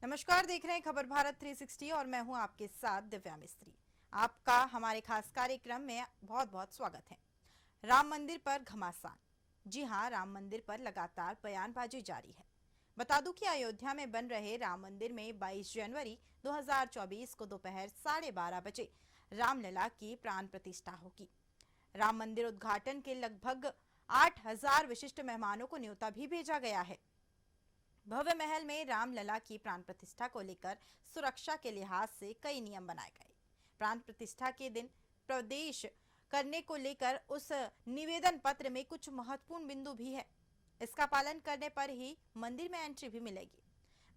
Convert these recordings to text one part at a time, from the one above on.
नमस्कार, देख रहे हैं खबर भारत 360 और मैं हूं आपके साथ दिव्या मिस्त्री। आपका हमारे खास कार्यक्रम में बहुत बहुत स्वागत है। राम मंदिर पर घमासान। जी हां, राम मंदिर पर लगातार बयानबाजी जारी है। बता दूं कि अयोध्या में बन रहे राम मंदिर में 22 जनवरी 2024 को दोपहर 12:30 बजे रामलला की प्राण प्रतिष्ठा होगी। राम मंदिर उद्घाटन के लगभग 8,000 विशिष्ट मेहमानों को न्योता भी भेजा गया है। भव्य महल में रामलला की प्राण प्रतिष्ठा को लेकर सुरक्षा के लिहाज से कई नियम बनाए गए। प्राण प्रतिष्ठा के दिन प्रवेश करने को लेकर उस निवेदन पत्र में कुछ महत्वपूर्ण बिंदु भी है। इसका पालन करने पर ही मंदिर में एंट्री भी मिलेगी।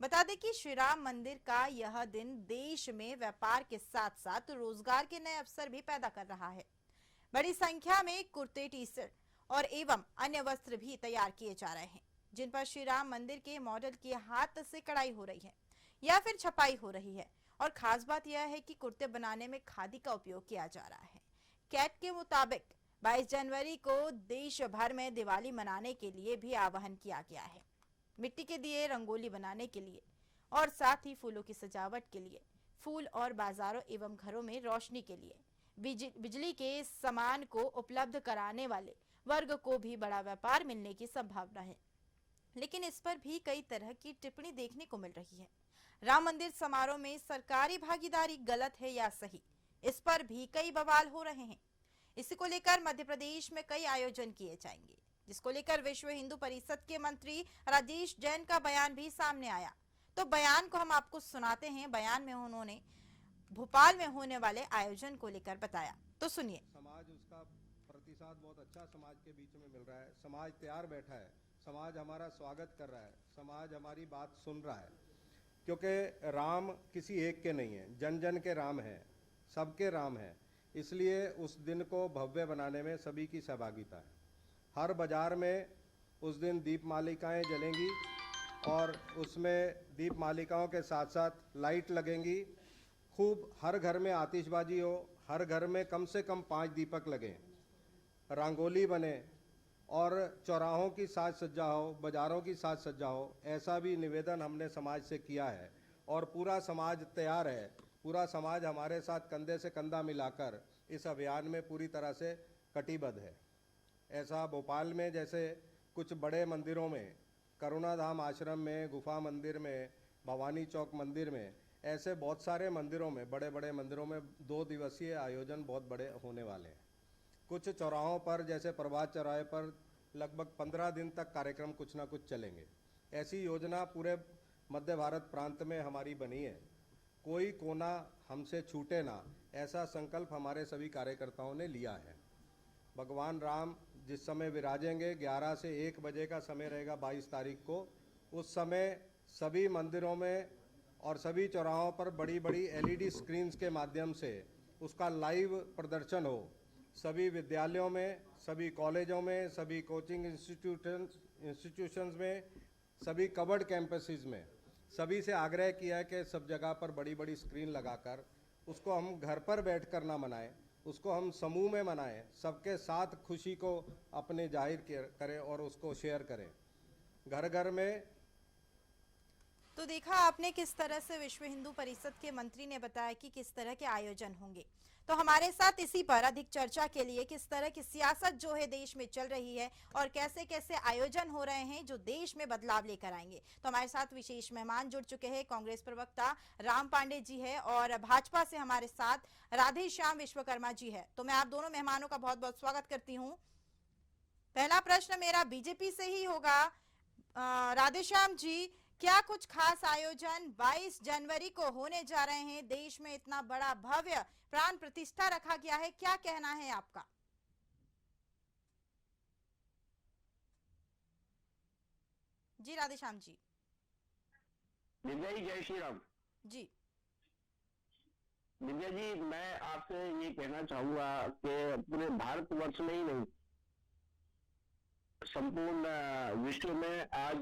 बता दें कि श्री राम मंदिर का यह दिन देश में व्यापार के साथ साथ रोजगार के नए अवसर भी पैदा कर रहा है। बड़ी संख्या में कुर्ते, टी शर्ट और एवं अन्य वस्त्र भी तैयार किए जा रहे हैं, जिन पर श्री राम मंदिर के मॉडल की हाथ से कढ़ाई हो रही है या फिर छपाई हो रही है। और खास बात यह है कि कुर्ते बनाने में खादी का उपयोग किया जा रहा है। कैट के मुताबिक 22 जनवरी को देश भर में दिवाली मनाने के लिए भी आह्वान किया गया है। मिट्टी के दिए, रंगोली बनाने के लिए और साथ ही फूलों की सजावट के लिए, फूल और बाजारों एवं घरों में रोशनी के लिए बिजली के सामान को उपलब्ध कराने वाले वर्ग को भी बड़ा व्यापार मिलने की संभावना है। लेकिन इस पर भी कई तरह की टिप्पणी देखने को मिल रही है। राम मंदिर समारोह में सरकारी भागीदारी गलत है या सही, इस पर भी कई बवाल हो रहे हैं। इसी को लेकर मध्य प्रदेश में कई आयोजन किए जाएंगे, जिसको लेकर विश्व हिंदू परिषद के मंत्री राजेश जैन का बयान भी सामने आया। तो बयान को हम आपको सुनाते हैं। बयान में उन्होंने भोपाल में होने वाले आयोजन को लेकर बताया, तो सुनिए। समाज उसका प्रतिसाद बहुत अच्छा समाज के बीच में मिल रहा है। समाज तैयार बैठा है, समाज हमारा स्वागत कर रहा है, समाज हमारी बात सुन रहा है, क्योंकि राम किसी एक के नहीं है, जन जन के राम हैं, सबके राम हैं। इसलिए उस दिन को भव्य बनाने में सभी की सहभागिता है। हर बाजार में उस दिन दीप मालिकाएँ जलेंगी और उसमें दीप मालिकाओं के साथ साथ लाइट लगेंगी। खूब हर घर में आतिशबाजी हो, हर घर में कम से कम 5 दीपक लगें, रंगोली बने और चौराहों की साज सज्जा हो, बाज़ारों की साज सज्जा हो। ऐसा भी निवेदन हमने समाज से किया है और पूरा समाज तैयार है। पूरा समाज हमारे साथ कंधे से कंधा मिलाकर इस अभियान में पूरी तरह से कटिबद्ध है। ऐसा भोपाल में जैसे कुछ बड़े मंदिरों में, करुणाधाम आश्रम में, गुफा मंदिर में, भवानी चौक मंदिर में, ऐसे बहुत सारे मंदिरों में, बड़े बड़े मंदिरों में 2 दिवसीय आयोजन बहुत बड़े होने वाले हैं। कुछ चौराहों पर जैसे प्रभात चौराहे पर लगभग 15 दिन तक कार्यक्रम कुछ ना कुछ चलेंगे। ऐसी योजना पूरे मध्य भारत प्रांत में हमारी बनी है। कोई कोना हमसे छूटे ना, ऐसा संकल्प हमारे सभी कार्यकर्ताओं ने लिया है। भगवान राम जिस समय विराजेंगे, 11 से 1 बजे का समय रहेगा 22 तारीख को। उस समय सभी मंदिरों में और सभी चौराहों पर बड़ी बड़ी LED स्क्रीन्स के माध्यम से उसका लाइव प्रदर्शन हो। सभी विद्यालयों में, सभी कॉलेजों में, सभी कोचिंग इंस्टीट्यूशंस में, सभी कवर्ड कैंपसेस में सभी से आग्रह किया है कि सब जगह पर बड़ी बड़ी स्क्रीन लगाकर उसको हम घर पर बैठकर ना मनाएं, उसको हम समूह में मनाएं, सबके साथ खुशी को अपने जाहिर करें और उसको शेयर करें घर घर में। तो देखा आपने किस तरह से विश्व हिंदू परिषद के मंत्री ने बताया कि किस तरह के आयोजन होंगे। तो हमारे साथ इसी पर अधिक चर्चा के लिए किस तरह की सियासत जो है देश में चल रही है और कैसे कैसे आयोजन हो रहे हैं जो देश में बदलाव लेकर आएंगे, तो हमारे साथ विशेष मेहमान जुड़ चुके हैं। कांग्रेस प्रवक्ता राम पांडे जी है और भाजपा से हमारे साथ राधे श्याम विश्वकर्मा जी है। तो मैं आप दोनों मेहमानों का बहुत बहुत स्वागत करती हूँ। पहला प्रश्न मेरा बीजेपी से ही होगा। राधे श्याम जी, क्या कुछ खास आयोजन 22 जनवरी को होने जा रहे हैं? देश में इतना बड़ा भव्य प्राण प्रतिष्ठा रखा गया है, क्या कहना है आपका? जी राधे श्याम जी। दिव्या जी, जय श्री राम। जी दिव्या जी, मैं आपसे ये कहना चाहूंगा कि पूरे भारतवर्ष में ही नहीं, संपूर्ण विश्व में आज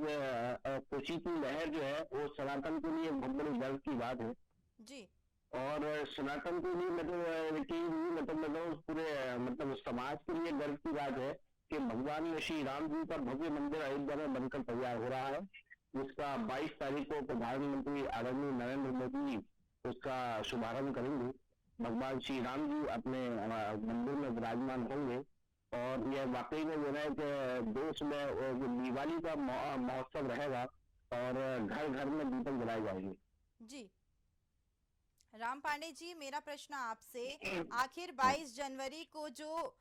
खुशी की लहर जो है वो सनातन के लिए बहुत बड़ी गर्व की बात है। जी और सनातन के लिए मतलब पूरे मतलब समाज के लिए गर्व की बात है कि भगवान श्री राम जी का भव्य मंदिर अयोध्या में बनकर तैयार हो रहा है। जिसका 22 तारीख को प्रधानमंत्री आदरणीय नरेंद्र मोदी उसका शुभारंभ करेंगे। भगवान श्री राम जी अपने मंदिर में विराजमान होंगे और यह वाकई में जो है कि देश में जो दिवाली का महोत्सव रहेगा और घर घर में दीपक जलाए जाएंगे। जी राम पांडे जी, मेरा प्रश्न आपसे, आखिर 22 जनवरी को जो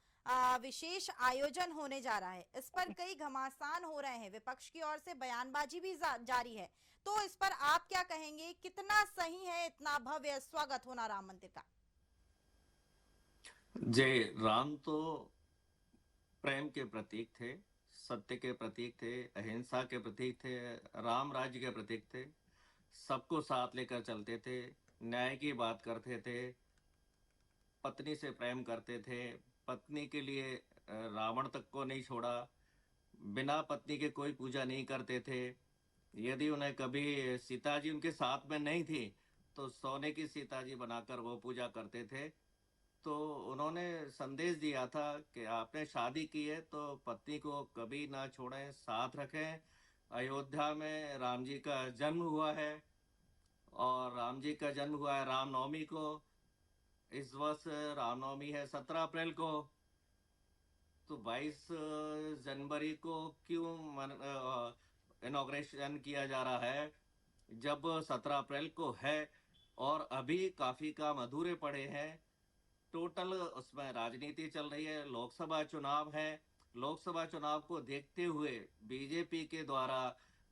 विशेष आयोजन होने जा रहा है, इस पर कई घमासान हो रहे हैं, विपक्ष की ओर से बयानबाजी भी जारी है, तो इस पर आप क्या कहेंगे? कितना सही है इतना भव्य स्वागत होना राम मंदिर का? जय राम तो प्रेम के प्रतीक थे, सत्य के प्रतीक थे, अहिंसा के प्रतीक थे, राम राज्य के प्रतीक थे। सबको साथ लेकर चलते थे, न्याय की बात करते थे, पत्नी से प्रेम करते थे, पत्नी के लिए रावण तक को नहीं छोड़ा, बिना पत्नी के कोई पूजा नहीं करते थे। यदि उन्हें कभी सीता जी उनके साथ में नहीं थी तो सोने की सीता जी बनाकर वो पूजा करते थे। तो उन्होंने संदेश दिया था कि आपने शादी की है तो पत्नी को कभी ना छोड़ें, साथ रखें। अयोध्या में राम जी का जन्म हुआ है और राम जी का जन्म हुआ है रामनवमी को। इस वर्ष रामनवमी है 17 अप्रैल को, तो 22 जनवरी को क्यों इनॉग्रेशन किया जा रहा है जब 17 अप्रैल को है? और अभी काफी काम अधूरे पड़े हैं। टोटल उसमें राजनीति चल रही है, लोकसभा चुनाव है। लोकसभा चुनाव को देखते हुए बीजेपी के द्वारा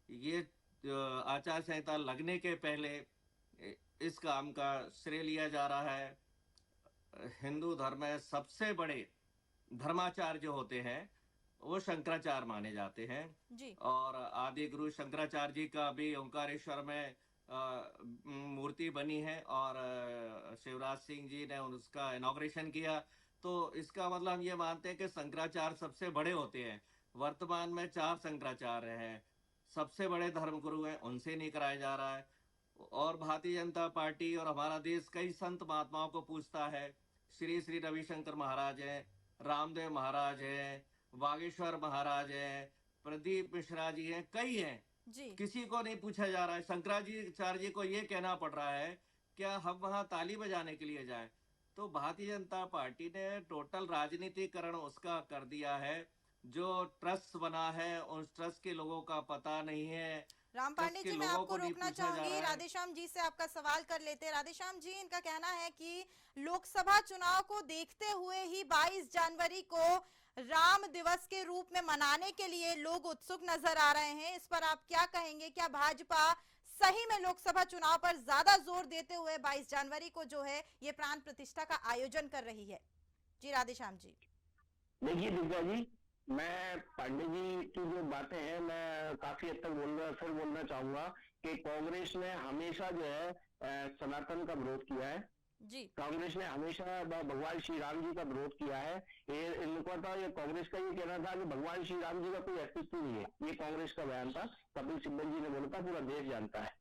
ये आचार संहिता लगने के पहले इस काम का श्रेय लिया जा रहा है। हिंदू धर्म में सबसे बड़े धर्माचार्य जो होते हैं वो शंकराचार्य माने जाते हैं जी और आदि गुरु शंकराचार्य जी का भी ओंकारेश्वर में मूर्ति बनी है और शिवराज सिंह जी ने उसका इनॉग्रेशन किया। तो इसका मतलब हम ये मानते हैं कि शंकराचार्य सबसे बड़े होते हैं। वर्तमान में 4 शंकराचार्य हैं, सबसे बड़े धर्मगुरु हैं, उनसे नहीं कराया जा रहा है। और भारतीय जनता पार्टी और हमारा देश कई संत महात्माओं को पूछता है। श्री श्री रविशंकर महाराज हैं, रामदेव महाराज हैं, बागेश्वर महाराज हैं, प्रदीप मिश्रा जी हैं, कई हैं, जी किसी को नहीं पूछा जा रहा है। शंकराचार्य जी को ये कहना पड़ रहा है क्या हम वहां ताली बजाने के लिए जाएं? तो भारतीय जनता पार्टी ने टोटल राजनीतिकरण उसका कर दिया है। जो ट्रस्ट बना है उस ट्रस्ट के लोगों का पता नहीं है। राम ट्रस्ट पांडे के जी, मैं लोगों आपको को नहीं रोकना पूछा जा चाहूंगी, रहा है। राधेश्याम जी से आपका सवाल कर लेते हैं। राधेश्याम जी, इनका कहना है कि लोकसभा चुनाव को देखते हुए ही 22 जनवरी को राम दिवस के रूप में मनाने के लिए लोग उत्सुक नजर आ रहे हैं। इस पर आप क्या कहेंगे? क्या भाजपा सही में लोकसभा चुनाव पर ज्यादा जोर देते हुए 22 जनवरी को जो है ये प्राण प्रतिष्ठा का आयोजन कर रही है? जी राधेश्याम जी। देखिए दुर्गा जी, मैं पांडे जी की जो बातें हैं मैं काफी हद तक फिर बोलना चाहूंगा कि कांग्रेस ने हमेशा जो है सनातन का विरोध किया है। जी कांग्रेस ने हमेशा भगवान श्री राम जी का विरोध किया है। ये इनको था, ये कांग्रेस का ये कहना था कि भगवान श्री राम जी का कोई अस्तित्व नहीं है। ये कांग्रेस का बयान था, कपिल सिब्बल जी ने बोला था, पूरा देश जानता है।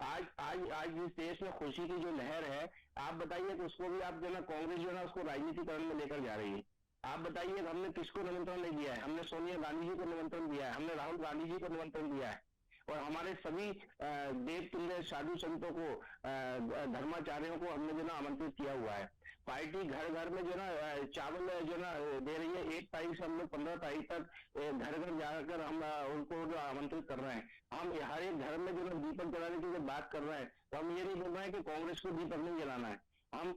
आज आज आज इस देश में खुशी की जो लहर है, आप बताइए कि उसको भी आप जो है कांग्रेस जो है उसको राजनीतिकरण में लेकर जा रही है। आप बताइए हमने किसको निमंत्रण नहीं दिया है? हमने सोनिया गांधी जी को निमंत्रण दिया है, हमने राहुल गांधी जी को निमंत्रण दिया है और हमारे सभी देव तुल्य साधु संतों को, धर्माचार्यों को हमने जो ना आमंत्रित किया हुआ है। पार्टी घर घर में जो ना चावल जो ना दे रही है। 1 तारीख से हम लोग 15 तारीख तक घर घर जाकर हम उनको जो आमंत्रित कर रहे हैं। हम हर एक घर में जो ना दीपक जलाने की जब बात कर रहे हैं तो हम ये नहीं बोल रहे हैं कि कांग्रेस को दीपक नहीं जलाना है। हम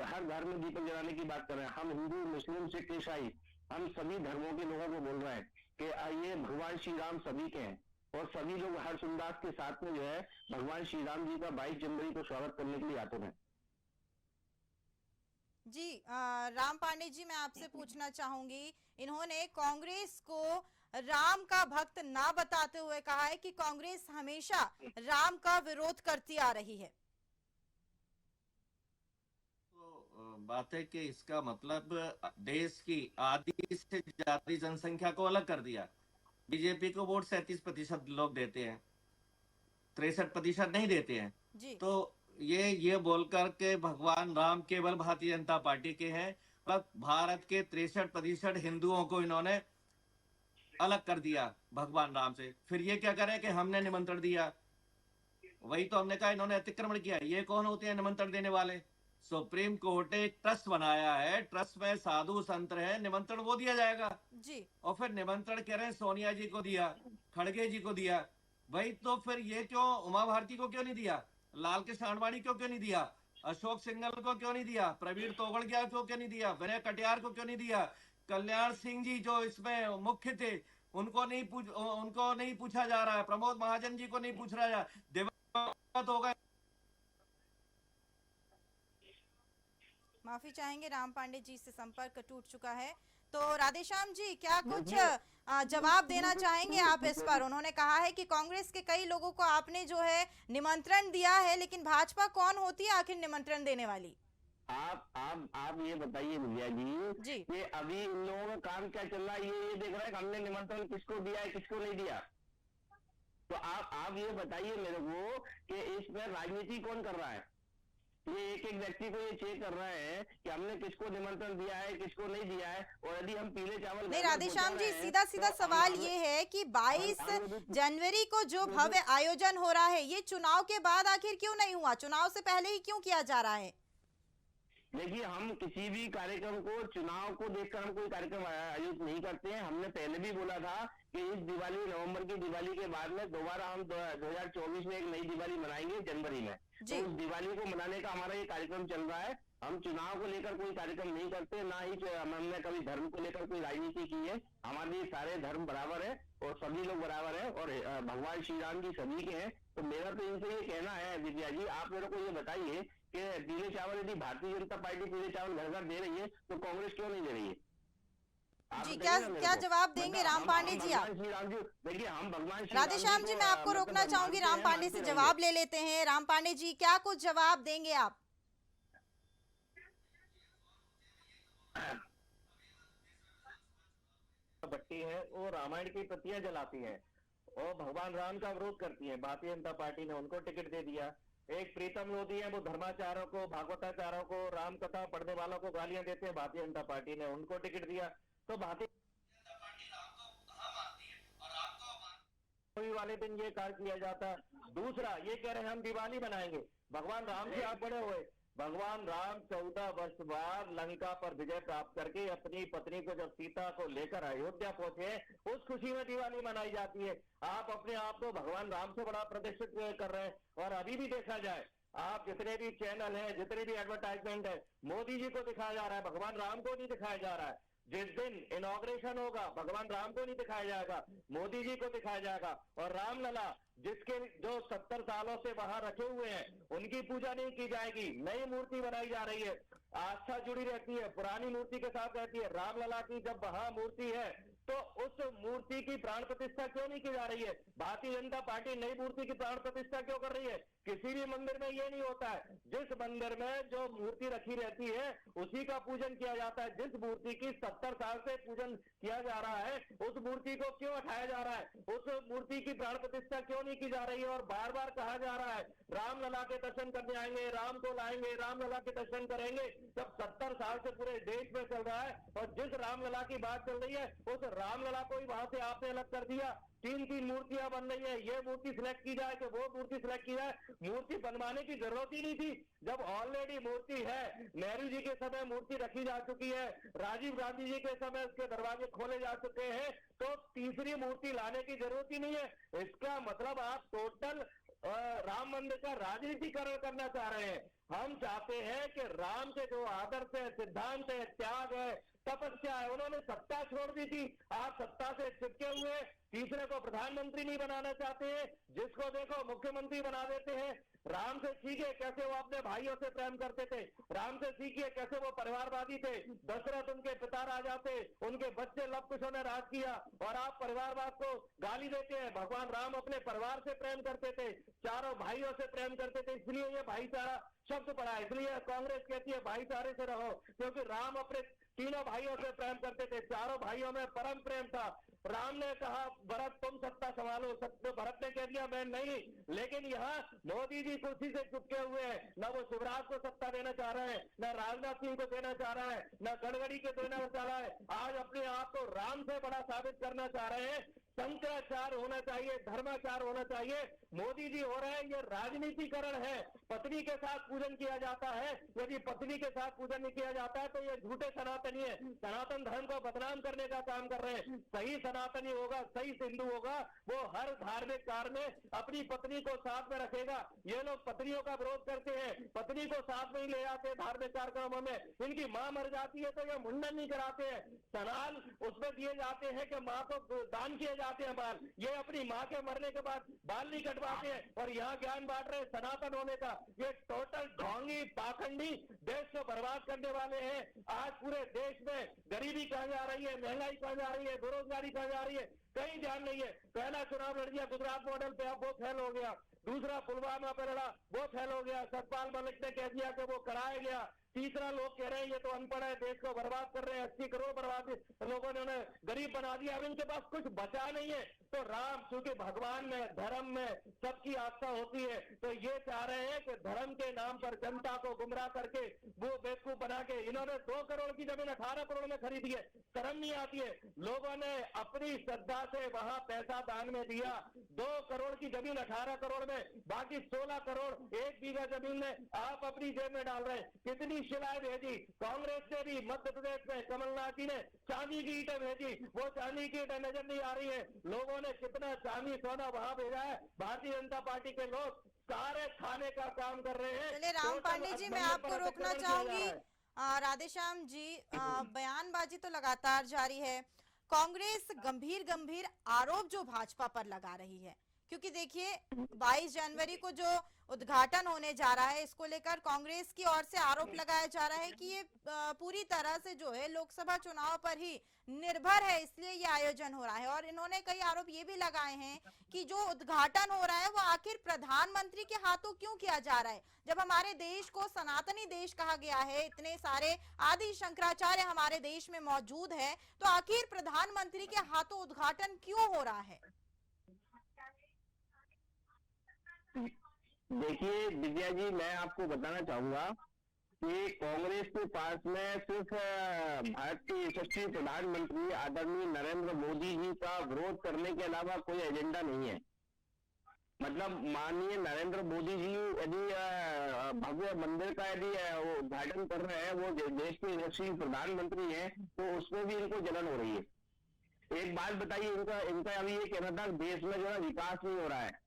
हर घर में दीपक जलाने की बात कर रहे हैं। हम हिंदू, मुस्लिम, सिख, ईसाई, हम सभी धर्मों के लोगों को बोल रहे हैं कि ये भगवान श्री राम सभी के हैं और सभी लोग हर्ष उल्लास के साथ में जो है भगवान श्री राम जी का 22 जनवरी को स्वागत करने के लिए आते हैं। जी राम पांडे जी, मैं आपसे पूछना चाहूंगी, इन्होंने कांग्रेस को राम का भक्त ना बताते हुए कहा है कि कांग्रेस हमेशा राम का विरोध करती आ रही है। तो बात है कि इसका मतलब देश की आधी से ज्यादा जनसंख्या को अलग कर दिया। बीजेपी को वोट 37% लोग देते हैं, 63% नहीं देते हैं। जी तो ये बोलकर के भगवान राम केवल भारतीय जनता पार्टी के हैं, पर भारत के 63% हिंदुओं को इन्होंने अलग कर दिया भगवान राम से। फिर ये क्या करे कि हमने निमंत्रण दिया। वही तो हमने कहा इन्होंने अतिक्रमण किया। ये कौन होते हैं निमंत्रण देने वाले? सुप्रीम कोर्ट ने एक ट्रस्ट बनाया है, ट्रस्ट में साधु संत है, निमंत्रण वो दिया जाएगा। जी। और फिर निमंत्रण कह रहे हैं सोनिया जी को दिया, खड़गे जी को दिया। भाई तो फिर ये क्यों उमा भारती को क्यों नहीं दिया? लाल कृष्ण आडवाणी को क्यों नहीं दिया? अशोक सिंघल को क्यों नहीं दिया? प्रवीण तोगड़िया को क्यों नहीं दिया? विनय कटियार को क्यों नहीं दिया? कल्याण सिंह जी जो इसमें मुख्य थे उनको नहीं पूछा जा रहा है। प्रमोद महाजन जी को नहीं पूछ रहा है। दिवंगत हो गए। माफी चाहेंगे, राम पांडे जी से संपर्क टूट चुका है। तो राधेश्याम जी, क्या कुछ जवाब देना चाहेंगे आप इस पर? उन्होंने कहा है कि कांग्रेस के कई लोगों को आपने जो है निमंत्रण दिया है, लेकिन भाजपा कौन होती है आखिर निमंत्रण देने वाली? आप ये बताइए भैया जी कि अभी इन लोगों का काम क्या चल रहा है? ये देख रहा है कि हमने निमंत्रण किसको दिया है, किसको नहीं दिया। तो आप ये बताइए मेरे को कि इसमें राजनीति कौन कर रहा है? ये एक एक व्यक्ति को ये चेक कर रहे हैं कि हमने किसको निमंत्रण दिया है, किसको नहीं दिया है। और यदि हम पीले चावल नहीं राधेश्याम जी, सीधा सीधा सवाल ये है कि 22 जनवरी को जो भव्य आयोजन हो रहा है, ये चुनाव के बाद आखिर क्यों नहीं हुआ? चुनाव से पहले ही क्यों किया जा रहा है? देखिए, हम किसी भी कार्यक्रम को चुनाव को देखकर हम कोई कार्यक्रम आयोजित नहीं करते हैं। हमने पहले भी बोला था कि इस दिवाली, नवंबर की दिवाली के बाद में दोबारा हम 2024 में एक नई दिवाली मनाएंगे जनवरी में। तो उस दिवाली को मनाने का हमारा ये कार्यक्रम चल रहा है। हम चुनाव को लेकर कोई कार्यक्रम नहीं करते, ना ही हमने कभी धर्म को लेकर कोई राजनीति की है। हमारे सारे धर्म बराबर है और सभी लोग बराबर है और भगवान श्री राम जी सभी के हैं। तो मेरा तो इनसे ये कहना है विद्या जी, आप मेरे को ये बताइए कि पीले चावल यदि भारतीय जनता पार्टी पीले चावल घर घर दे रही है तो कांग्रेस क्यों नहीं दे रही है? जी, क्या जवाब देंगे राम पांडे जी आप? देखिए, हम भगवान राधेश्याम जी, मैं आपको रोकना चाहूंगी, राम पांडे से जवाब ले लेते हैं। राम पांडे जी, क्या कुछ जवाब देंगे आप? भट्टी है वो रामायण की प्रतियां जलाती हैं और भगवान राम का विरोध करती है। भारतीय जनता पार्टी ने उनको टिकट दे दिया। एक प्रीतम लोधी है, वो धर्माचार्यों को, भागवताचार्यों को, राम कथा पढ़ने वालों को गालियां देते हैं। भारतीय जनता पार्टी ने उनको टिकट दिया। तो भारतीय वाले दिन ये कार्य किया जाता। दूसरा, ये कह रहे हैं हम दिवाली मनाएंगे। भगवान राम से आप बड़े हुए। भगवान राम 14 वर्ष बाद लंका पर विजय प्राप्त करके अपनी पत्नी को जब सीता को लेकर अयोध्या पहुंचे, उस खुशी में दिवाली मनाई जाती है। आप अपने आप को भगवान राम से बड़ा प्रतिष्ठित कर रहे हैं। और अभी भी देखा जाए, आप जितने भी चैनल हैं, जितने भी एडवर्टाइजमेंट है, मोदी जी को दिखाया जा रहा है, भगवान राम को नहीं दिखाया जा रहा है। जिस दिन इनॉग्रेशन होगा, भगवान राम को नहीं दिखाया जाएगा, मोदी जी को दिखाया जाएगा। और रामलला जिसके जो 70 सालों से वहां रखे हुए हैं, उनकी पूजा नहीं की जाएगी। नई मूर्ति बनाई जा रही है। आस्था जुड़ी रहती है, पुरानी मूर्ति के साथ रहती है। रामलला की जब वहां मूर्ति है तो उस मूर्ति की प्राण प्रतिष्ठा क्यों नहीं की जा रही है? भारतीय जनता पार्टी नई मूर्ति की प्राण प्रतिष्ठा क्यों कर रही है? किसी भी मंदिर में ये नहीं होता है। जिस मंदिर में जो मूर्ति रखी रहती है उसी का पूजन किया जाता है। जिस मूर्ति की 70 साल से पूजन किया जा रहा है, उस मूर्ति को क्यों हटाया जा रहा है? उस मूर्ति की प्राण प्रतिष्ठा क्यों नहीं की जा रही है? और बार बार कहा जा रहा है रामलला के दर्शन करने आएंगे, राम को लाएंगे, रामलला के दर्शन करेंगे। जब 70 साल से पूरे देश में चल रहा है और जिस रामलला की बात चल रही है, उस रामलला को ही वहां से आपने अलग कर दिया। 3 मूर्तियां बन रही है। ये मूर्ति सिलेक्ट की जाए कि वो मूर्ति सिलेक्ट की जाए, मूर्ति बनवाने की जरूरत ही नहीं थी। जब ऑलरेडी मूर्ति है, नेहरू जी के समय मूर्ति रखी जा चुकी है, राजीव गांधी जी के समय उसके दरवाजे खोले जा चुके हैं, तो तीसरी मूर्ति लाने की जरूरत ही नहीं है। इसका मतलब आप टोटल राम मंदिर का राजनीतिकरण करना चाह रहे हैं। हम चाहते हैं कि राम के जो आदर्श है, सिद्धांत है, त्याग है, तपस्या है, उन्होंने सत्ता छोड़ दी थी। आप सत्ता से चिपके हुए तीसरे को प्रधानमंत्री नहीं बनाना चाहते हैं, जिसको देखो मुख्यमंत्री बना देते हैं। राम से सीखिए कैसे वो अपने भाइयों से प्रेम करते थे। राम से सीखिए कैसे वो परिवारवादी थे। दशरथ उनके पिता राजा थे, उनके बच्चे लव कुशों ने राज किया और आप परिवारवाद को गाली देते हैं। भगवान राम अपने परिवार से प्रेम करते थे, चारों भाइयों से प्रेम करते थे, इसलिए ये भाईचारा शब्द पड़ा। इसलिए कांग्रेस कहती है भाईचारे से रहो, क्योंकि राम अपने तीनों भाइयों से प्रेम करते थे, चारों भाइयों में परम प्रेम था। राम ने कहा भरत तुम सत्ता संभालो, सत्य भरत ने कह दिया मैं नहीं। लेकिन यहाँ मोदी जी कुर्सी से चुपके हुए हैं, न वो शिवराज को सत्ता देना चाह रहे हैं, न राजनाथ सिंह को देना चाह रहा है, न गडकरी को देना चाह रहा है। आज अपने आप को राम से बड़ा साबित करना चाह रहे हैं। शंकराचार्य होना चाहिए, धर्माचार्य होना चाहिए। मोदी जी हो रहे हैं, ये राजनीतिकरण है। पत्नी के साथ पूजन किया जाता है, यदि पत्नी के साथ पूजन नहीं किया जाता है तो ये झूठे सनातनी है, सनातन धर्म को बदनाम करने का काम कर रहे हैं। सही सनातनी होगा, सही हिंदू होगा, वो हर धार्मिक कार्य में अपनी पत्नी को साथ में रखेगा। ये लोग पत्नियों का विरोध करते हैं, पत्नी को साथ में ही ले जाते हैं धार्मिक कार्यक्रमों में। इनकी मां मर जाती है तो ये मुंडन नहीं कराते हैं, सनाल उसमें दिए जाते हैं कि मां को दान किए जाते हैं बाल। ये अपनी मां के मरने के बाद बाल नहीं कटवाते हैं और यहाँ ज्ञान बांट रहे सनातन होने का। ये टोटल ढोंगी पाखंडी देश को बर्बाद करने वाले हैं। आज पूरे देश में गरीबी कहाँ जा रही है, महंगाई कहाँ जा रही है, बेरोजगारी कहाँ जा रही है, कहीं ध्यान नहीं है। पहला चुनाव लड़ दिया गुजरात मॉडल पे, अब वो फेल हो गया। दूसरा पुलवामा पे लड़ा, वो फेल हो गया। सतपाल मलिक ने कह दिया कि वो कराया गया। तीसरा लोग कह रहे हैं ये तो अनपढ़ है, देश को बर्बाद कर रहे हैं, 80 करोड़ बर्बाद लोगों ने उन्हें गरीब बना दिया। अब इनके पास कुछ बचा नहीं है। तो राम चूंकि भगवान में, धर्म में सबकी आस्था होती है, तो ये चाह रहे हैं कि धर्म के नाम पर जनता को गुमराह करके वो बेवकूफ बना के इन्होंने 2 करोड़ की जमीन 18 करोड़ में खरीदी है। शर्म नहीं आती है। लोगों ने अपनी श्रद्धा से वहां पैसा दान में दिया। 2 करोड़ की जमीन 18 करोड़ में, बाकी 16 करोड़ 1 बीघा जमीन में आप अपनी जेब में डाल रहे हैं। कितनी शिलाएं भेजी कांग्रेस ने भी, मध्य प्रदेश में कमलनाथ जी ने चांदी की ईंटें भेजी, वो चांदी की ईंटें नजर नहीं आ रही है। लोगों ने कितना चांदी सोना वहां भेजा है। भारतीय जनता पार्टी के लोग सारे खाने का काम कर रहे हैं। चलिए राम पांडे जी, मैं आपको रोकना चाहूंगी। राधेश्याम जी, बयानबाजी तो लगातार जारी है। कांग्रेस गंभीर गंभीर आरोप जो भाजपा पर लगा रही है, क्योंकि देखिए 22 जनवरी को जो उद्घाटन होने जा रहा है, इसको लेकर कांग्रेस की ओर से आरोप लगाया जा रहा है कि ये पूरी तरह से जो है लोकसभा चुनाव पर ही निर्भर है, इसलिए ये आयोजन हो रहा है। और इन्होंने कई आरोप ये भी लगाए हैं कि जो उद्घाटन हो रहा है वो आखिर प्रधानमंत्री के हाथों क्यों किया जा रहा है, जब हमारे देश को सनातनी देश कहा गया है, इतने सारे आदि शंकराचार्य हमारे देश में मौजूद है, तो आखिर प्रधानमंत्री के हाथों उद्घाटन क्यों हो रहा है? देखिए दिव्या जी, मैं आपको बताना चाहूंगा कि कांग्रेस के पास में सिर्फ भारत के यशस्वी प्रधानमंत्री आदरणीय नरेंद्र मोदी जी का विरोध करने के अलावा कोई एजेंडा नहीं है। मतलब माननीय नरेंद्र मोदी जी यदि भव्य मंदिर का यदि वो उद्घाटन कर रहे हैं, वो देश के यशस्वी प्रधानमंत्री हैं, तो उसमें भी इनको जलन हो रही है। एक बात बताइए, इनका अभी ये कहना था देश में जो है विकास नहीं हो रहा है।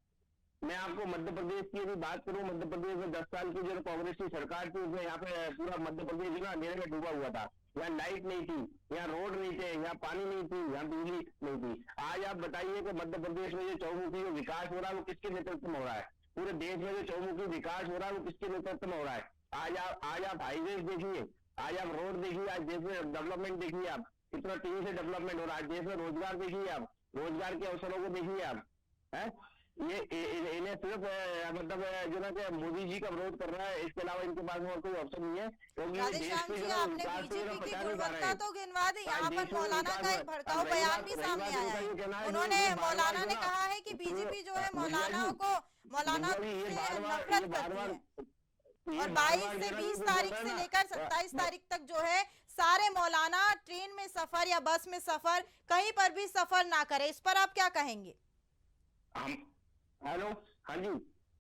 मैं आपको मध्य प्रदेश की यदि बात करूं, मध्य प्रदेश में 10 साल की जो कांग्रेस की सरकार थी, उसमें यहाँ पे पूरा मध्य प्रदेश जो ना अंधेरे में डूबा हुआ था। यहाँ लाइट नहीं थी, यहाँ रोड नहीं थे, यहाँ पानी नहीं थी, यहाँ बिजली नहीं थी। आज आप बताइए कि मध्य प्रदेश में जो चौमुखी जो विकास हो रहा है वो किसके नेतृत्व में हो रहा है? पूरे देश में जो चौमुखी विकास हो रहा है वो किसके नेतृत्व में हो रहा है? आज आप हाईवे देखिए, आज आप रोड देखिए, आज देश में डेवलपमेंट देखिए, आप कितना तेजी से डेवलपमेंट हो रहा है। देश में रोजगार देखिए, आप रोजगार के अवसरों को देखिए आप है। ये इन्हें सिर्फ मतलब जो ना कि मोदी जी का विरोध कर रहा है, इसके अलावा इनके पास और कोई ऑप्शन नहीं है। क्योंकि राधेश्याम जी, आपने बीजेपी की गुणवत्ता तो गिनवा दी। यहाँ पर मौलाना का एक भड़काऊ बयान भी सामने आया है। उन्होंने मौलाना ने कहा है कि बीजेपी जो है मौलाना से नफरत करती है और 22 से 20 तारीख से लेकर 27 तारीख तक जो है सारे मौलाना ट्रेन में सफर या बस में सफर, कहीं पर भी सफर ना करे। इस पर आप क्या कहेंगे? हेलो, हाँ जी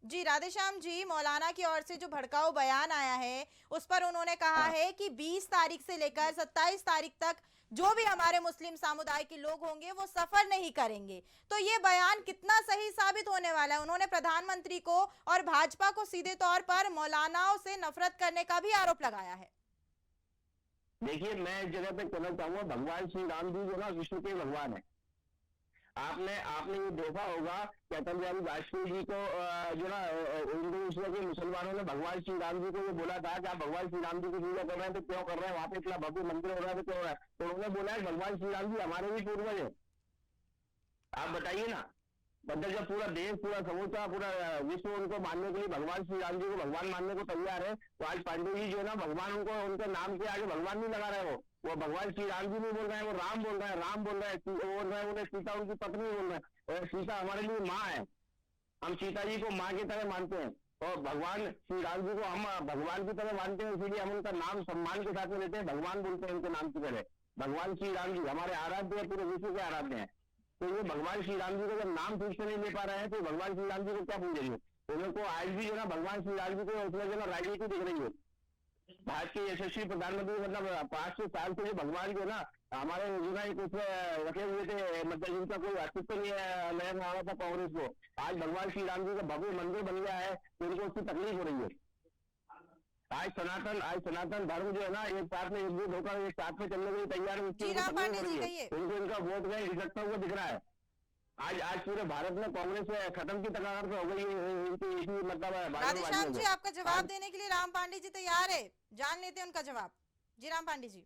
जी राधेश्याम जी, मौलाना की ओर से जो भड़काऊ बयान आया है उस पर उन्होंने कहा है कि 20 तारीख से लेकर 27 तारीख तक जो भी हमारे मुस्लिम समुदाय के लोग होंगे वो सफर नहीं करेंगे। तो ये बयान कितना सही साबित होने वाला है? उन्होंने प्रधानमंत्री को और भाजपा को सीधे तौर पर मौलानाओं से नफरत करने का भी आरोप लगाया है। देखिए, मैं इस जगह पे कहना चाहूंगा, भगवान श्री राम जी जो ना विश्व के भगवान है। आपने ये देखा होगा कि अटल बिहारी वाजपेयी जी को जो ना हिंदू मुस्लिम के मुसलमानों ने भगवान श्री राम जी को ये बोला था कि आप भगवान श्री राम जी की पूजा कर रहे हैं तो क्यों कर रहे हैं, वहां पे इतना भव्य मंदिर हो रहा है तो क्यों हो रहा है? तो उन्होंने बोला है भगवान श्री राम जी हमारे भी पूर्वज है। आप बताइए ना, मतलब जब पूरा देश, पूरा समूचा, पूरा विश्व उनको मानने के लिए, भगवान श्री राम जी को भगवान मानने को तैयार है, तो आज पांडे जी जो है ना, भगवान उनको, उनके नाम के आगे भगवान नहीं लगा रहे, वो भगवान श्री राम जी नहीं बोल रहे हैं, वो राम बोल रहे हैं, राम बोल रहे हैं, बोल रहे हैं, उन्हें सीता उनकी पत्नी बोल रहे हैं। सीता हमारे लिए माँ है, हम सीता जी को माँ की तरह मानते हैं, और भगवान श्री राम जी को हम भगवान की तरह मानते हैं, इसीलिए हम उनका नाम सम्मान के साथ में लेते हैं, भगवान बोलते हैं उनके नाम की तरह। भगवान श्री राम जी हमारे आराध्य है, पूरे विश्व के आराध्य हैं। तो ये भगवान श्री राम जी को जब नाम ठीक से नहीं ले पा रहे हैं, तो भगवान श्री राम जी को क्या पूजेंगे? उन लोग को आज भी जो ना भगवान श्री राम जी को उसमें जो ना राजनीति दिख रही है। भारत के यशस्वी प्रधानमंत्री मतलब 500 साल से जो भगवान जो ना हमारे यूनाइट उसमें रखे हुए थे, मतलब जिनका कोई अस्तित्व नहीं है, नया आया था कांग्रेस को, आज भगवान श्री राम जी का भव्य मंदिर बन गया है, तो उनको उसकी तकलीफ हो रही है। आज सनातन धर्म जो है ना, एक साथ में एकजुट होकर एक साथ में चलने के लिए तैयार है, जी राम पांडे जी कहिए। उनको इनका वोट बैंक घटता हुआ दिख रहा है। आज पूरे भारत में कांग्रेस खत्म की तकरार हो गई है, इनकी मतलब राधेश्याम जी आपका जवाब देने के लिए राम पांडे जी तैयार है, जान लेते हैं उनका जवाब। जी राम पांडे जी।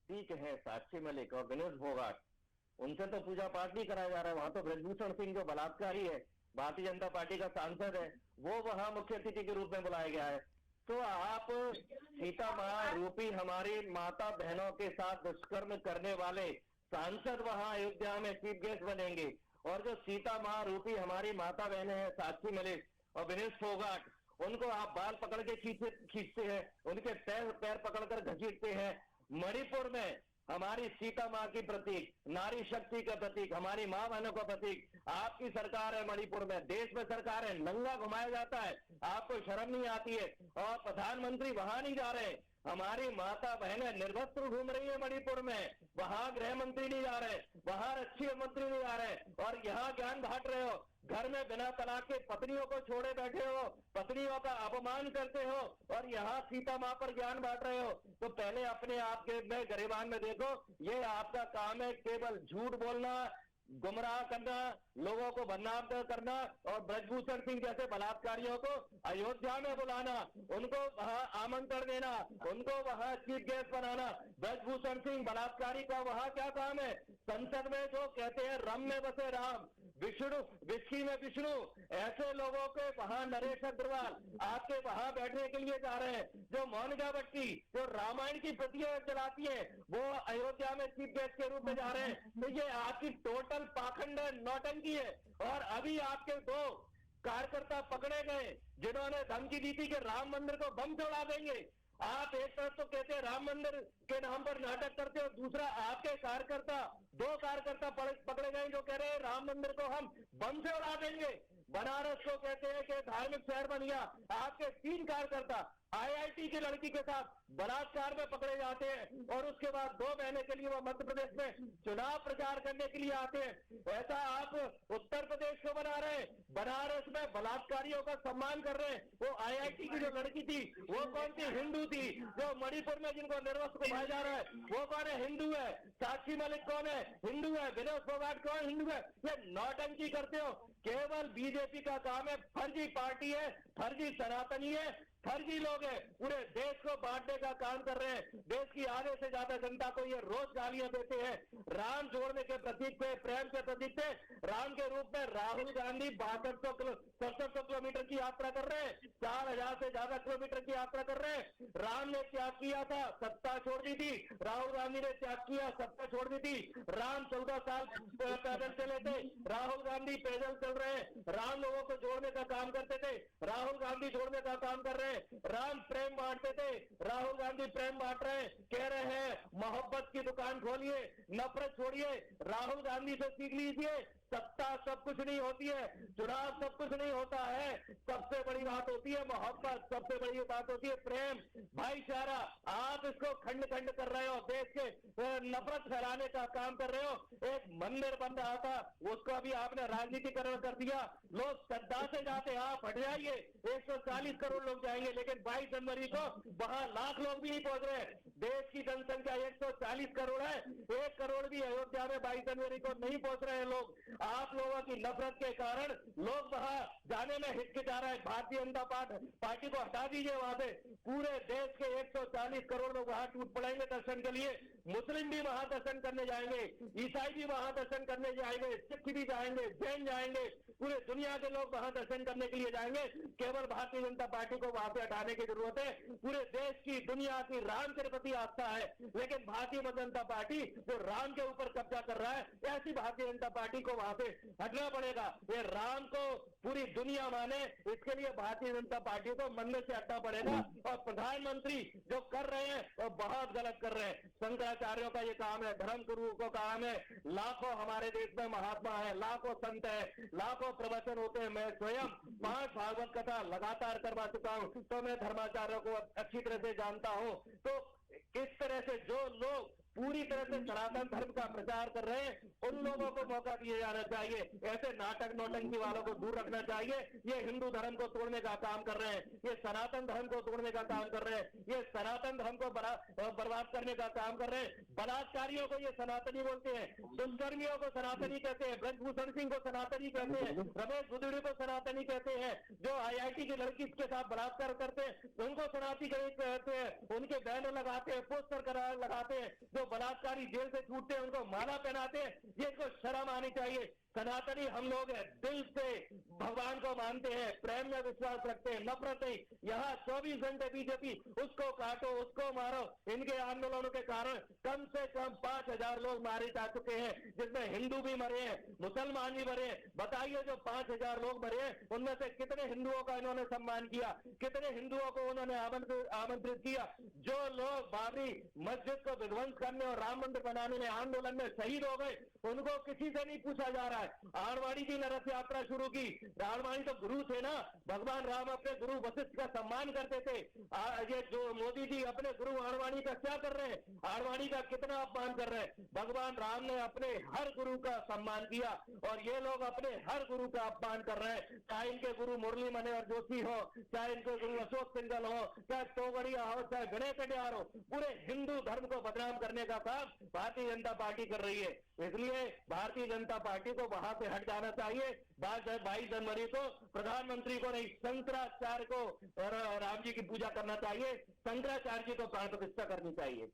ठीक है, साक्षी मलिक और विनोद फोगाट, उनसे तो पूजा पाठ नहीं कराया जा रहा है। वहां तो ब्रजभूषण सिंह जो बलात्कारी है, भारतीय जनता पार्टी का सांसद है, वो वहां मुख्य अतिथि के रूप में बुलाया गया है। तो आप सीता माँ रूपी हमारी माता बहनों के साथ दुष्कर्म करने वाले सांसद वहां अयोध्या में चीफ गेस्ट बनेंगे, और जो सीता माँ रूपी हमारी माता बहनें हैं, साक्षी मलिक और विनेश फोगाट, उनको आप बाल पकड़ के खींचते हैं, उनके पैर पकड़कर घसीटते हैं। मणिपुर में हमारी सीता माँ की प्रतीक, नारी शक्ति का प्रतीक, हमारी माँ बहनों का प्रतीक आपकी सरकार है। मणिपुर में देश में सरकार है, नंगा घुमाया जाता है, आपको शर्म नहीं आती है, और प्रधानमंत्री वहां नहीं जा रहे। हमारी माता बहनें निर्वस्त्र घूम रही है मणिपुर में, वहां गृह मंत्री नहीं जा रहे, वहां रक्षा मंत्री नहीं जा रहे, और यहाँ ज्ञान बांट रहे हो। घर में बिना तलाक के पत्नियों को छोड़े बैठे हो, पत्नियों का अपमान करते हो, और यहाँ सीता माँ पर ज्ञान बांट रहे हो। तो पहले अपने आप के में गरिबान में देखो, ये आपका काम है केवल झूठ बोलना, गुमराह करना, लोगों को बदनाम करना, और ब्रजभूषण सिंह जैसे बलात्कारियों को अयोध्या में बुलाना, उनको वहां आमंत्रण देना, उनको वहां चीफ गेस्ट बनाना। ब्रजभूषण सिंह बलात्कारी का वहां क्या काम है? संसद में जो कहते हैं रम में बसे राम, विष्णु विस्की में विष्णु, ऐसे लोगों के वहां नरेश अग्रवाल आपके वहां बैठने के लिए जा रहे हैं। जो मोनिका बट्टी जो रामायण की प्रतियां चलाती है, वो अयोध्या में चीफ गेस्ट के रूप में जा रहे हैं। तो ये आपकी टोटल पाखंड है, नौटंकी है। और अभी आपके 2 कार्यकर्ता पकड़े गए जिन्होंने धमकी दी थी कि राम मंदिर को बम से उड़ा देंगे। आप एक तरफ तो कहते हैं राम मंदिर के नाम पर नाटक करते हो, दूसरा आपके कार्यकर्ता 2 कार्यकर्ता पकड़े गए जो कह रहे हैं राम मंदिर को हम बम से उड़ा देंगे। बनारस को कहते हैं कि धार्मिक शहर बन गया। आपके 3 कार्यकर्ता IIT की लड़की के साथ बलात्कार में पकड़े जाते हैं, और उसके बाद 2 महीने के लिए वो मध्य प्रदेश में चुनाव प्रचार करने के लिए आते हैं। ऐसा आप उत्तर प्रदेश को बना रहे हैं, बनारस में बलात्कारियों का सम्मान कर रहे हैं। वो IIT की जो लड़की थी वो कौन थी? हिंदू थी। जो मणिपुर में जिनको निर्वस्त्र घुमाया जा रहा है वो कौन है? हिंदू है। साक्षी मलिक कौन है? हिंदू है। विनोद फोगाट कौन? हिंदू है। ये नौटंकी करते हो। केवल बीजेपी का काम है, फर्जी पार्टी है, फर्जी सनातनी है, फर्जी लोग हैं, पूरे देश को बांटने का काम कर रहे हैं। देश की आधे से ज्यादा जनता को ये रोज गालियां देते हैं। राम जोड़ने के प्रतीक पे, प्रेम के प्रतीक पे, राम के रूप में राहुल गांधी 6700 किलोमीटर की यात्रा कर रहे हैं, 4000 से ज्यादा किलोमीटर की यात्रा कर रहे हैं। राम ने त्याग किया था, सत्ता छोड़ दी थी। राहुल गांधी ने त्याग किया, सत्ता छोड़ दी थी। राम 14 साल पैदल चले थे, राहुल गांधी पैदल चल रहे हैं। राम लोगों को जोड़ने का काम करते थे, राहुल गांधी जोड़ने का काम कर रहे हैं। राम प्रेम बांटते थे, राहुल गांधी प्रेम बांट रहे हैं। कह रहे हैं मोहब्बत की दुकान खोलिए, नफरत छोड़िए, राहुल गांधी से सीख लीजिए। सत्ता सब कुछ नहीं होती है, चुनाव सब कुछ नहीं होता है। सबसे बड़ी बात होती है मोहब्बत, सबसे बड़ी बात होती है प्रेम, भाईचारा। आप इसको खंड खंड कर रहे हो, देश के नफरत फैलाने का काम कर रहे हो। एक मंदिर बन रहा था, उसको अभी आपने राजनीतिकरण कर दिया। लोग श्रद्धा से जाते, आप हट जाइए। 140 140 करोड़ लोग जाएंगे, लेकिन 22 जनवरी को वहां लाख लोग भी नहीं पहुंच रहे। देश की जनसंख्या 140 करोड़ है, 1 करोड़ भी अयोध्या में 22 जनवरी को नहीं पहुंच रहे हैं लोग। आप लोगों की नफरत के कारण लोग वहां जाने में हिचकिचा रहे हैं। भारतीय जनता पार्टी को हटा दीजिए वहां से। पूरे देश के 140 करोड़ लोग वहां टूट पड़ेंगे दर्शन के लिए। मुस्लिम भी वहां दर्शन करने जाएंगे, ईसाई भी वहां दर्शन करने जाएंगे, सिख भी जाएंगे, जैन जाएंगे, पूरे दुनिया के लोग वहां दर्शन करने के लिए जाएंगे। केवल भारतीय जनता पार्टी को वहां से हटाने की जरूरत है। पूरे देश की, दुनिया की राम के प्रति आस्था है, लेकिन भारतीय जनता पार्टी जो राम के ऊपर कब्जा कर रहा है, ऐसी भारतीय जनता पार्टी को वहां से हटना पड़ेगा। ये राम को पूरी दुनिया माने, इसके लिए भारतीय जनता पार्टी को मंदिर से हटना पड़ेगा। और प्रधानमंत्री जो कर रहे हैं वो बहुत गलत कर रहे हैं। शंकराचार्यों का ये काम है, धर्म गुरुओं का काम है। लाखों हमारे देश में महात्मा है, लाखों संत है, लाखों प्रवचन होते हैं। मैं स्वयं 5 भागवत कथा लगातार करवा चुका हूं, तो मैं धर्माचार्यों को अच्छी तरह से जानता हूं। तो किस तरह से जो लोग पूरी तरह से सनातन धर्म का प्रचार कर रहे हैं, उन लोगों को मौका दिया जाना चाहिए। ऐसे नाटक नौटंकी वालों को दूर रखना चाहिए। ये हिंदू धर्म को तोड़ने का काम कर रहे हैं, ये सनातन धर्म को तोड़ने का काम कर रहे हैं, ये सनातन धर्म को बर्बाद करने का काम कर रहे हैं। बलात्कारियों को ये सनातनी बोलते हैं, दुष्कर्मियों को सनातनी कहते हैं, ब्रजभूषण सिंह को सनातनी कहते हैं, रमेश बुद्धुड़ी को सनातनी कहते हैं, जो IIT की लड़की के साथ बलात्कार करते हैं उनको सनातनी कहते हैं, उनके बैनर लगाते हैं, पोस्टर लगाते हैं, जो बलात्कारी जेल से छूटते हैं उनको माला पहनाते हैं। ये इनको शर्म आनी चाहिए। सनातनी हम लोग हैं, दिल से भगवान को मानते हैं, प्रेम में विश्वास रखते हैं, नफरत नहीं। यहाँ 24 घंटे बीजेपी उसको काटो, उसको मारो। इनके आंदोलनों के कारण कम से कम 5000 लोग मारे जा चुके हैं, जिसमें हिंदू भी मरे हैं, मुसलमान भी मरे हैं। बताइए जो 5000 लोग मरे हैं उनमें से कितने हिंदुओं का इन्होंने सम्मान किया, कितने हिंदुओं को उन्होंने आमंत्रित किया। जो लोग बाबरी मस्जिद को विध्वंस करने और राम मंदिर बनाने में आंदोलन में शहीद हो गए, उनको किसी से नहीं पूछा जा रहा है। आड़वाणी की रथ यात्रा शुरू की। आड़वाणी तो गुरु थे ना, भगवान राम अपने गुरु वशिष्ठ का सम्मान करते थे। ये जो मोदी जी अपने गुरु आड़वाणी का क्या कर रहे हैं, आड़वाणी का कितना अपमान कर रहे हैं। भगवान राम ने अपने हर गुरु का सम्मान किया और ये लोग अपने हर गुरु का अपमान कर रहे हैं। चाहे इनके गुरु मुरली मनोहर जोशी हो, चाहे इनके गुरु अशोक सिंघल हो, चाहे तोगड़िया हो, चाहे गणेश कटियार हो, पूरे हिंदू धर्म को बदनाम करने का काम भारतीय जनता पार्टी कर रही है। इसलिए भारतीय जनता पार्टी को वहां से हट जाना चाहिए। 22 जनवरी को प्रधानमंत्री को नहीं, शंकराचार्य को और राम जी की पूजा करना चाहिए, शंकराचार्य जी को प्राण प्रतिष्ठा करनी चाहिए।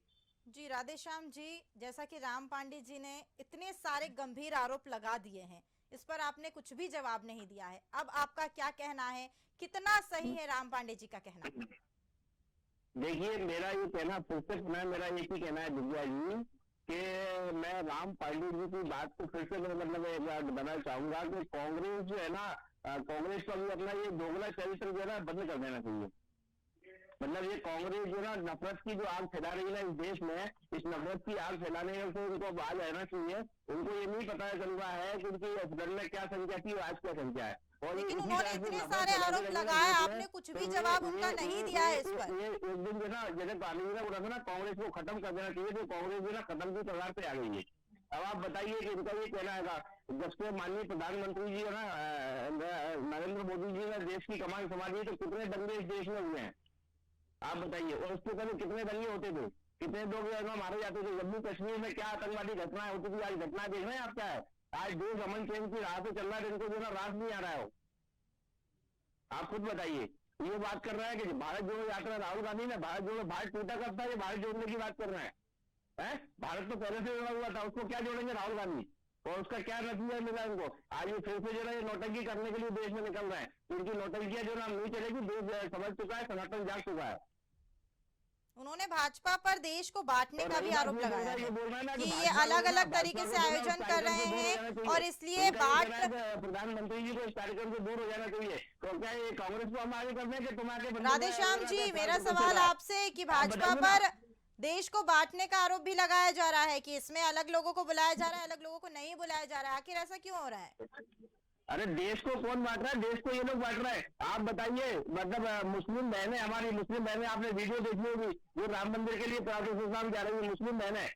जी राधेश्याम जी, जैसा कि राम पांडे जी ने इतने सारे गंभीर आरोप लगा दिए हैं, इस पर आपने कुछ भी जवाब नहीं दिया है। अब आपका क्या कहना है, कितना सही है राम पांडे जी का कहना? देखिए, मेरा ये कहना मेरा एक ही कहना है दिव्या जी कि मैं राम पांडे जी की बात को फिर से मतलब एक बार बताना चाहूंगा कि कांग्रेस जो है ना, कांग्रेस को भी अपना ये दोगला चरित्र जो है ना बंद कर देना चाहिए। मतलब ये कांग्रेस जो ना नफरत की जो आग फैला रही है ना इस देश में, इस नफरत की आग फैलाने से उनको बाज आना चाहिए। उनको ये नहीं पता चल रहा है कि उनकी अफजल में क्या संख्या थी और आज क्या संख्या है। लेकिन उन्होंने इतने सारे आरोप लगाए, आपने कुछ भी जवाब उनका नहीं दिया है इस पर। ये एक दिन जो ना जैसे पार्लियामेंट में बोला था ना, कांग्रेस को खत्म कर देना चाहिए, तो कांग्रेस जो ना खत्म की कगार पे आ गई है। अब आप बताइए कि इनका ये कहना है, जब से माननीय प्रधानमंत्री जी है ना नरेंद्र मोदी जी ने देश की कमान संभाली, तो कितने दंगे इस देश में हुए हैं आप बताइए। और उसके पहले कितने दंगे होते थे, कितने लोग मारे जाते थे। जम्मू कश्मीर में क्या आतंकवादी घटनाएं होती थी, आज घटना देख रहे हैं आप क्या है। आज देश अमन चैन की राह पे चल रहा है, इनको जो ना रास नहीं आ रहा है। आप खुद बताइए। ये बात कर रहा है कि भारत जोड़ो यात्रा राहुल गांधी ने भारत जोड़ो, भारत टूटा करता है, ये भारत जोड़ने की बात कर रहे हैं। भारत तो पहले से जुड़ा हुआ था, उसको क्या जोड़ेंगे राहुल गांधी, और उसका क्या नतीजा मिला इनको। आज ये फिर से जो है ये नौटंकी करने के लिए देश में निकल रहे हैं। इनकी नौटंकियां जो ना नहीं चलेगी, देश समझ चुका है, सनातन जाग चुका है। उन्होंने भाजपा पर देश को बांटने का भी आरोप लगाया है कि ये अलग अलग तरीके से आयोजन कर रहे हैं और इसलिए प्रधानमंत्री जी को इस कार्यक्रम से दूर हो जाना चाहिए। तो क्या ये कांग्रेस को हम आगे कर दें कि तुम्हारे? राधेश्याम जी, मेरा सवाल आपसे कि भाजपा पर देश को बांटने का आरोप भी लगाया जा रहा है कि इसमें अलग लोगों को बुलाया जा रहा है, अलग लोगों को नहीं बुलाया जा रहा है, आखिर ऐसा क्यों हो रहा है? अरे देश को कौन बांट रहा है? देश को ये लोग बांट रहे हैं। आप बताइए, मतलब मुस्लिम बहनें, हमारी मुस्लिम बहनें, आपने वीडियो देखी होगी जो राम मंदिर के लिए प्रार्थना जा रही है, मुस्लिम बहनें।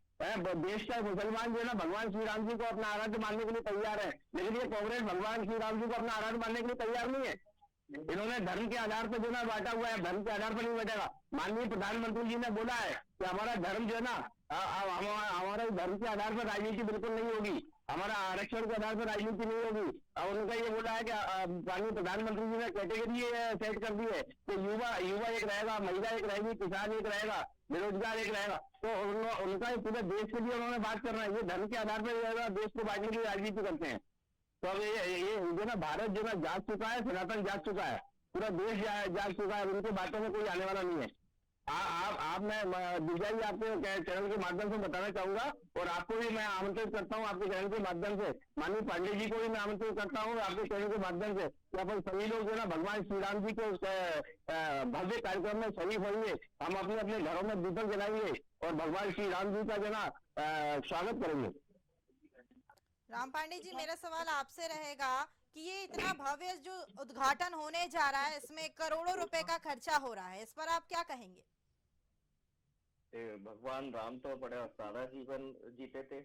देश का मुसलमान जो है ना भगवान श्री राम जी को अपना आराध्य मानने के लिए तैयार है, लेकिन ये कांग्रेस भगवान श्री राम जी को अपना आराध्य मानने के लिए तैयार नहीं है। इन्होंने धर्म के आधार पर जो ना बांटा हुआ है, धर्म के आधार पर नहीं बैठेगा। माननीय प्रधानमंत्री जी ने बोला है कि हमारा धर्म जो है ना, हमारा धर्म के आधार पर राजनीति बिल्कुल नहीं होगी, हमारा आरक्षण के आधार पर राजनीति नहीं होगी। और उनका ये बोला है कि माननीय प्रधानमंत्री जी ने कैटेगरी सेट कर दी है कि युवा एक रहेगा, महिला एक रहेगी, किसान एक रहेगा, बेरोजगार एक रहेगा। तो उनका पूरे देश के लिए उन्होंने बात करना है। ये धर्म के आधार पर देश को बांटने की राजनीति करते हैं। तो अब ये जो ना भारत जो ना जाग चुका है, सनातन जाग चुका है, पूरा देश जाग चुका है। उनके बातों में कोई आने वाला नहीं है। मैं दिव्या जी आपको चैनल के माध्यम से बताना चाहूंगा, और आपको भी मैं आमंत्रित करता हूं आपके चैनल के माध्यम से, माननीय पांडे जी को भी मैं आमंत्रित करता हूं आपके चैनल के माध्यम से कि अपन सभी लोग जो ना भगवान श्री राम जी के भव्य कार्यक्रम में शरीफ होइए। हम अपने अपने घरों में दीपक जलाएंगे और भगवान श्री राम जी का जो ना स्वागत करेंगे। राम पांडे जी, मेरा सवाल आपसे रहेगा कि ये इतना भव्य जो उद्घाटन होने जा रहा है, इसमें करोड़ों रुपए का खर्चा हो रहा है, इस पर आप क्या कहेंगे? भगवान राम तो बड़ा सादा जीवन जीते थे,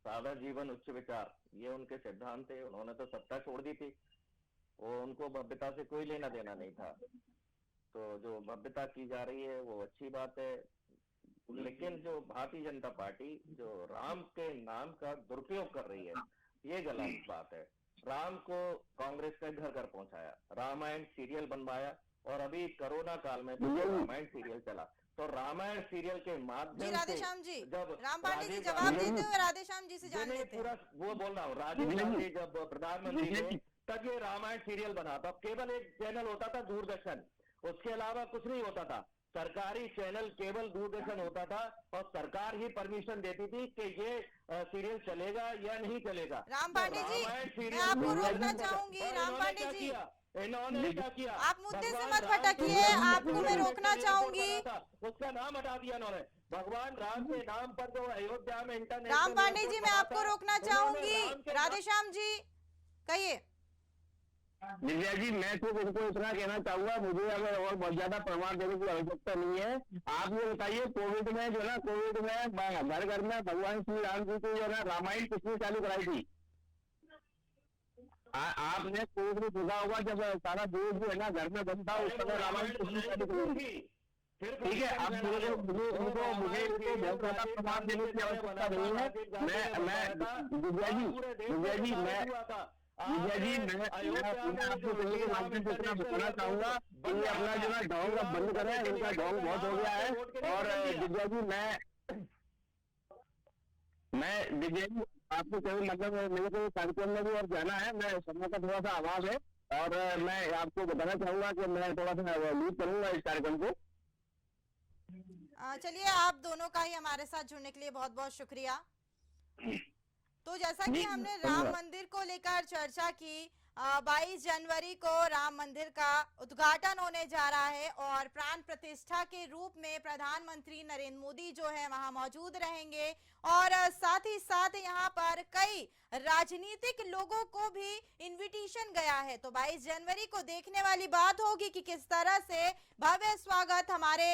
सादा जीवन उच्च विचार, ये उनके सिद्धांत थे। उन्होंने तो सत्ता छोड़ दी थी, वो उनको भव्यता से कोई लेना देना नहीं था। तो जो भव्यता की जा रही है वो अच्छी बात है, लेकिन जो भारतीय जनता पार्टी जो राम के नाम का दुरुपयोग कर रही है, ये गलत बात है। राम को कांग्रेस ने घर घर पहुंचाया, रामायण सीरियल बनवाया, और अभी कोरोना काल में भी रामायण सीरियल चला। तो रामायण सीरियल के माध्यम से राधेश्याम जी, जब राम पांडे जी जवाब देते हुए राधेश्याम जी से जान लेते हैं। पूरा वो बोल रहा हूँ, राजीव गांधी जब प्रधानमंत्री थे तब ये रामायण सीरियल बना था। केवल एक चैनल होता था दूरदर्शन, उसके अलावा कुछ नहीं होता था। सरकारी चैनल केवल दूरदर्शन होता था, और सरकार ही परमिशन देती थी कि ये सीरियल चलेगा या नहीं चलेगा। राम पांडे जी, मैं आपको रोकना चाहूंगी। राम पांडे जी, इन्होंने क्या किया? आप मुद्दे से मत भटकिए, आपको मैं रोकना चाहूंगी। उसका नाम हटा दिया इन्होंने, भगवान राम के नाम पर जो अयोध्या में इंटरनेट। राम पांडे जी, मैं आपको रोकना चाहूंगी। राधेश्याम जी कहिए। दिव्या जी, मैं तो उनको इतना कहना चाहूंगा, मुझे अगर और बहुत ज्यादा प्रमाण देने की आवश्यकता नहीं है। आप ये बताइए, कोविड में जो ना, कोविड में घर घर में भगवान श्री राम जी की जो ना रामायण किसने चालू कराई थी? आपने कोविड में देखा होगा, जब सारा देश जो है ना घर में बनता, उस समय रामायण किसने चालू कराई थी? ठीक है, अब मुझे इनको बहुत ज्यादा प्रमाण देने की आवश्यकता नहीं है। दिव्या जी, मैं आपको कहने के माध्यम से इतना बताना चाहूंगा कि ये अपना जो है ढोंग अब बंद करें, इनका ढोंग बहुत हो गया है। और दिव्या जी, मैं दिव्या जी आपको कहीं मतलब मेरे को कार्यक्रम में भी और जाना है, मैं समय का थोड़ा सा अभाव है, और मैं आपको बताना चाहूंगा कि मैं थोड़ा सा लीड करूंगा इस कार्यक्रम को। चलिए, आप दोनों का ही हमारे साथ जुड़ने के लिए बहुत बहुत शुक्रिया। तो जैसा कि हमने राम मंदिर को लेकर चर्चा की, 22 जनवरी को राम मंदिर का उद्घाटन होने जा रहा है, और प्राण प्रतिष्ठा के रूप में प्रधानमंत्री नरेंद्र मोदी जो है वहां मौजूद रहेंगे, और साथ ही साथ यहां पर कई राजनीतिक लोगों को भी इनविटेशन गया है। तो 22 जनवरी को देखने वाली बात होगी कि किस तरह से भव्य स्वागत हमारे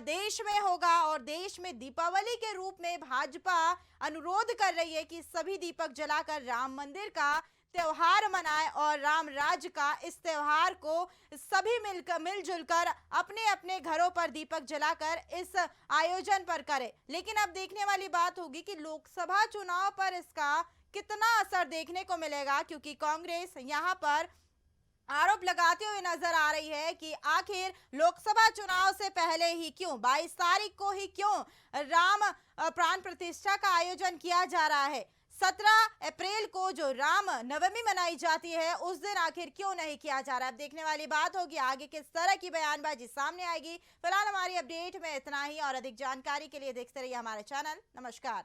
देश में होगा, और देश में दीपावली के रूप में भाजपा अनुरोध कर रही है कि सभी दीपक जलाकर राम मंदिर का त्योहार मनाए, और राम राज्य का इस त्योहार को सभी मिलजुल कर अपने अपने घरों पर दीपक जलाकर इस आयोजन पर करें। लेकिन अब देखने वाली बात होगी कि लोकसभा चुनाव पर इसका कितना असर देखने को मिलेगा, क्योंकि कांग्रेस यहां पर आरोप लगाते हुए नजर आ रही है कि आखिर लोकसभा चुनाव से पहले ही क्यों, 22 तारीख को ही क्यों राम प्राण प्रतिष्ठा का आयोजन किया जा रहा है। 17 अप्रैल को जो राम नवमी मनाई जाती है, उस दिन आखिर क्यों नहीं किया जा रहा है। अब देखने वाली बात होगी आगे किस तरह की बयानबाजी सामने आएगी। फिलहाल हमारी अपडेट में इतना ही, और अधिक जानकारी के लिए देखते रहिए हमारे चैनल। नमस्कार।